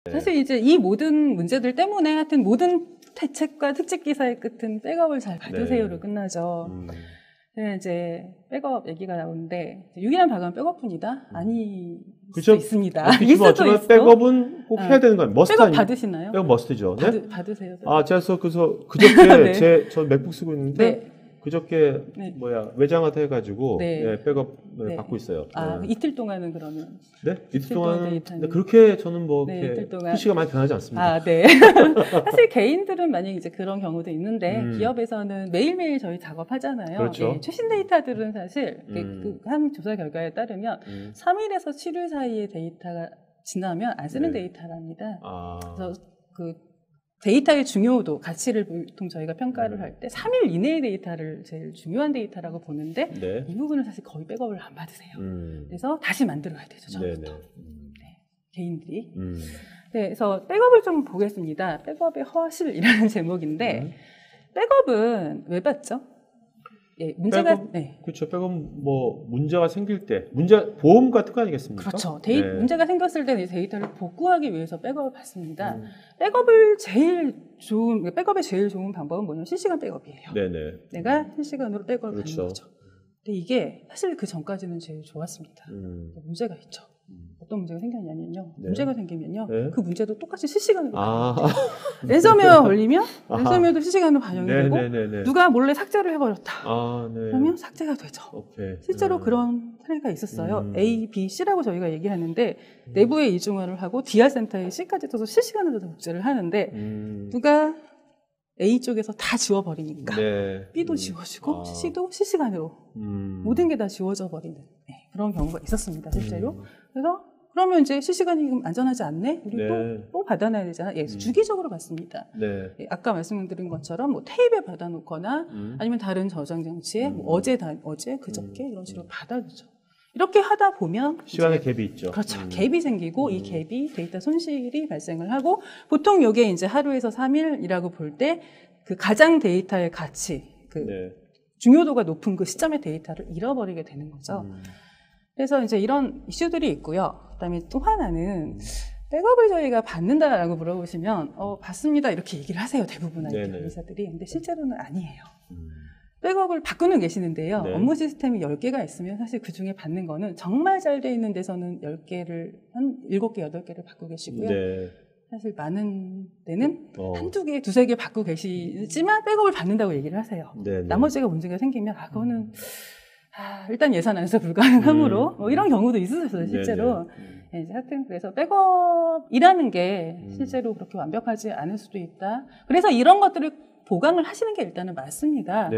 사실 이제 이 모든 문제들 때문에 하여튼 모든 대책과 특집 기사의 끝은 백업을 잘 받으세요로 네. 끝나죠. 이제 백업 얘기가 나오는데 유일한 방법은 백업뿐이다? 아닐 그렇죠? 수 있습니다. 있을 수도 있어. 백업은 꼭 해야 되는 거예요. 머스트 백업 받으시나요? 백업 머스트죠. 네? 받으세요. 제가 그저께 네. 저 맥북 쓰고 있는데 네. 그저께 네. 외장하드 해가지고 네. 백업 네. 받고 있어요. 이틀 동안은 그러면? 네? 이틀 동안은 데이터는? 그렇게 저는 이틀 동안. PC가 많이 변하지 않습니다. 네. 사실 개인들은 만약에 이제 그런 경우도 있는데 기업에서는 매일매일 저희 작업하잖아요. 그렇죠. 예, 최신 데이터들은 사실 한 조사 결과에 따르면 3일에서 7일 사이에 데이터가 지나면 안 쓰는 네. 데이터랍니다. 그래서 데이터의 중요도, 가치를 보통 저희가 평가를 할 때 3일 이내의 데이터를 제일 중요한 데이터라고 보는데 네. 이 부분은 사실 거의 백업을 안 받으세요. 그래서 다시 만들어야 되죠, 처음부터. 개인들이. 네, 그래서 백업을 좀 보겠습니다. 백업의 허실이라는 제목인데 백업은 왜 받죠? 예, 문제가 그렇죠. 백업은 문제가 생길 때 보험 같은 거 아니겠습니까? 그렇죠. 문제가 생겼을 때 데이터를 복구하기 위해서 백업을 받습니다. 백업의 제일 좋은 방법은 뭐냐면 실시간 백업이에요. 네네. 내가 실시간으로 백업을 그렇죠. 받는 거죠. 근데 이게 사실 그 전까지는 제일 좋았습니다. 문제가 있죠. 어떤 문제가 생겼냐면요. 네. 문제가 생기면요. 네. 그 문제도 똑같이 실시간으로 반영돼요. 랜섬웨어가 걸리면 랜섬웨어도 실시간으로 반영이 되고 누가 몰래 삭제를 해버렸다. 그러면 삭제가 되죠. 오케이. 실제로 그런 사례가 있었어요. A, B, C라고 저희가 얘기하는데 내부에 이중화를 하고 DR 센터에 C까지 떠서 실시간으로 복제를 하는데 누가 A 쪽에서 다 지워버리니까 B도 지워지고 C도 실시간으로 모든 게 다 지워져 버리는 그런 경우가 있었습니다. 실제로. 그래서 그러면 이제 실시간이 안전하지 않네? 우리 또 받아놔야 되잖아. 주기적으로 받습니다. 아까 말씀드린 것처럼 테이프에 받아놓거나 아니면 다른 저장 장치에 어제, 그저께 이런 식으로 받아두죠. 이렇게 하다 보면 시간의 갭이 있죠. 그렇죠. 갭이 생기고 이 갭이 데이터 손실이 발생을 하고 보통 이게 이제 하루에서 3일이라고 볼 때 그 가장 데이터의 가치, 중요도가 높은 그 시점의 데이터를 잃어버리게 되는 거죠. 그래서 이제 이런 이슈들이 있고요. 그다음에 또 하나는 백업을 저희가 받는다라고 물어보시면 받습니다 이렇게 얘기를 하세요. 대부분 IT 회사들이. 근데 실제로는 아니에요. 백업을 받고는 계시는데요. 업무 시스템이 10개가 있으면 사실 그중에 받는 거는 정말 잘 돼 있는 데서는 10개를 한 7개, 8개를 받고 계시고요. 사실 많은 데는 한두 개, 두세 개 받고 계시지만 백업을 받는다고 얘기를 하세요. 나머지가 문제가 생기면 그거는 일단 예산 안에서 불가능하므로 이런 경우도 있었어요, 실제로. 하여튼 그래서 백업이라는 게 실제로 그렇게 완벽하지 않을 수도 있다. 그래서 이런 것들을 보강을 하시는 게 일단은 맞습니다.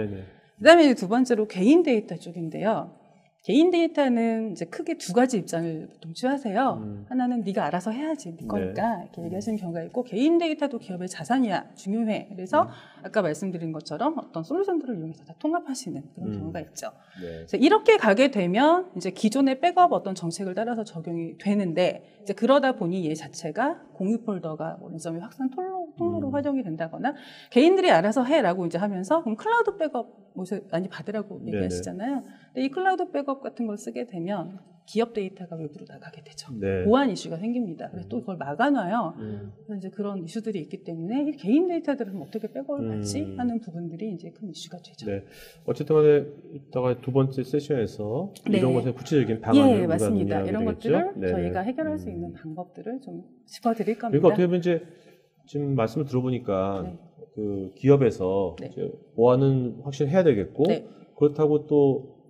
그다음에 두 번째로 개인 데이터 쪽인데요. 개인 데이터는 이제 크게 두 가지 입장을 보통 취하세요. 하나는 네가 알아서 해야지, 네 거니까 이렇게 얘기하시는 경우가 있고 개인 데이터도 기업의 자산이야, 중요해. 그래서 아까 말씀드린 것처럼 어떤 솔루션들을 이용해서 다 통합하시는 그런 경우가 있죠. 그래서 이렇게 가게 되면 이제 기존의 백업 어떤 정책을 따라서 적용이 되는데 이제 그러다 보니 얘 자체가 공유 폴더가 랜섬웨어 확산 통로로 활용이 된다거나 개인들이 알아서 해라고 이제 하면서 그럼 클라우드 백업 많이 받으라고 얘기하시잖아요. 근데 이 클라우드 백업 같은 걸 쓰게 되면 기업 데이터가 외부로 나가게 되죠. 보안 이슈가 생깁니다. 그래서 또 그걸 막아놔요. 그래서 이제 그런 이슈들이 있기 때문에 이 개인 데이터들은 어떻게 백업을 받지 하는 부분들이 이제 큰 이슈가 되죠. 어쨌든 간에 이따가 두 번째 세션에서 이런 것에 구체적인 방안을 맞습니다. 이런 것들을 저희가 해결할 수 있는 방법들을 좀 짚어드릴 겁니다. 그러니까 어떻게 보면 이제 지금 말씀을 들어보니까 그 기업에서 이제 보안은 확실히 해야 되겠고 그렇다고 또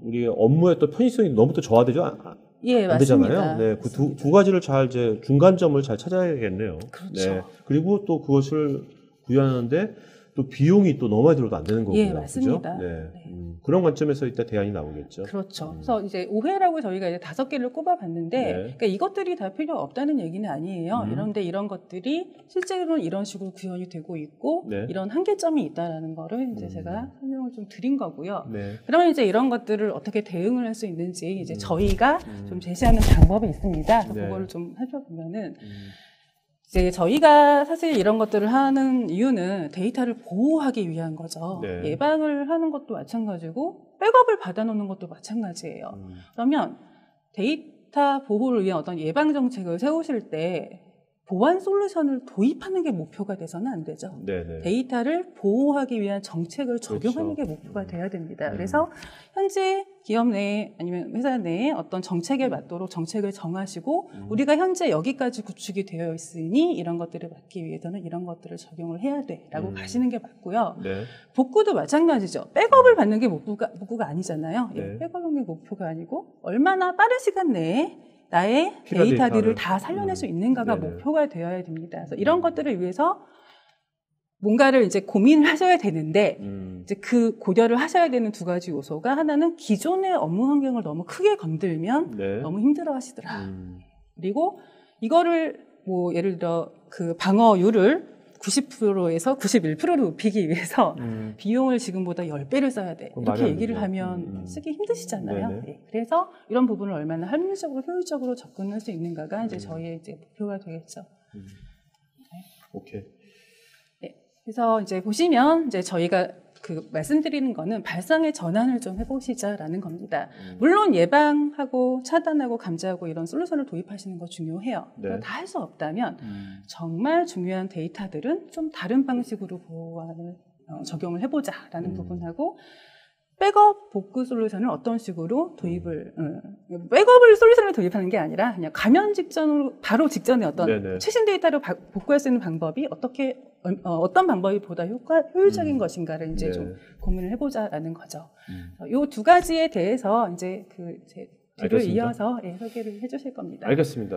우리 업무의 또 편의성이 너무 또 저하되죠? 안 되잖아요. 그 두 가지를 잘 이제 중간점을 잘 찾아야겠네요. 그렇죠. 그리고 또 그것을 구현하는데 또 비용이 또 너무 많이 들어도 안 되는 거고요. 맞습니다. 그런 관점에서 이따 대안이 나오겠죠. 그렇죠. 그래서 이제 오해라고 저희가 이제 5개를 꼽아봤는데, 그러니까 이것들이 다 필요 없다는 얘기는 아니에요. 그런데 이런 것들이 실제로는 이런 식으로 구현이 되고 있고, 이런 한계점이 있다라는 거를 이제 제가 설명을 좀 드린 거고요. 그러면 이제 이런 것들을 어떻게 대응을 할 수 있는지 이제 저희가 좀 제시하는 방법이 있습니다. 그래서 그거를 좀 살펴보면은. 이제 저희가 사실 이런 것들을 하는 이유는 데이터를 보호하기 위한 거죠. 예방을 하는 것도 마찬가지고 백업을 받아놓는 것도 마찬가지예요. 그러면 데이터 보호를 위한 어떤 예방 정책을 세우실 때 보안 솔루션을 도입하는 게 목표가 돼서는 안 되죠. 네네. 데이터를 보호하기 위한 정책을 적용하는 게 목표가 돼야 됩니다. 그래서 현재 기업 내에 아니면 회사 내에 어떤 정책에 맞도록 정책을 정하시고 우리가 현재 여기까지 구축이 되어 있으니 이런 것들을 막기 위해서는 이런 것들을 적용을 해야 돼라고 가시는 게 맞고요. 네. 복구도 마찬가지죠. 백업을 받는 게 목표가 아니잖아요. 네. 백업은 게 목표가 아니고 얼마나 빠른 시간 내에 나의 데이터들을 다 살려낼 수 있는가가 네네. 목표가 되어야 됩니다. 그래서 이런 것들을 위해서 뭔가를 이제 고민을 하셔야 되는데 이제 그 고려를 하셔야 되는 두 가지 요소가 하나는 기존의 업무 환경을 너무 크게 건들면 네. 너무 힘들어 하시더라. 그리고 이거를 뭐 예를 들어 그 방어율을 90%에서 91%로 높이기 위해서 비용을 지금보다 10배를 써야 돼. 이렇게 얘기를 하면 쓰기 힘드시잖아요. 네. 그래서 이런 부분을 얼마나 합리적으로 효율적으로 접근할 수 있는가가 이제 저희의 이제 목표가 되겠죠. 네. 오케이. 네. 그래서 이제 보시면 이제 저희가 그 말씀드리는 거는 발상의 전환을 좀 해보시자라는 겁니다. 물론 예방하고 차단하고 감지하고 이런 솔루션을 도입하시는 거 중요해요. 네. 다 할 수 없다면 정말 중요한 데이터들은 좀 다른 방식으로 보완을 적용을 해보자라는 부분하고 백업 복구 솔루션을 어떤 식으로 도입을 백업을 솔루션을 도입하는 게 아니라 그냥 감염 직전으로 바로 직전에 어떤 네네. 최신 데이터를 복구할 수 있는 방법이 어떤 방법이 보다 효율적인 것인가를 이제 좀 고민을 해보자라는 거죠. 이 두 가지에 대해서 이제 뒤를 알겠습니다. 이어서 소개를 해주실 겁니다. 알겠습니다.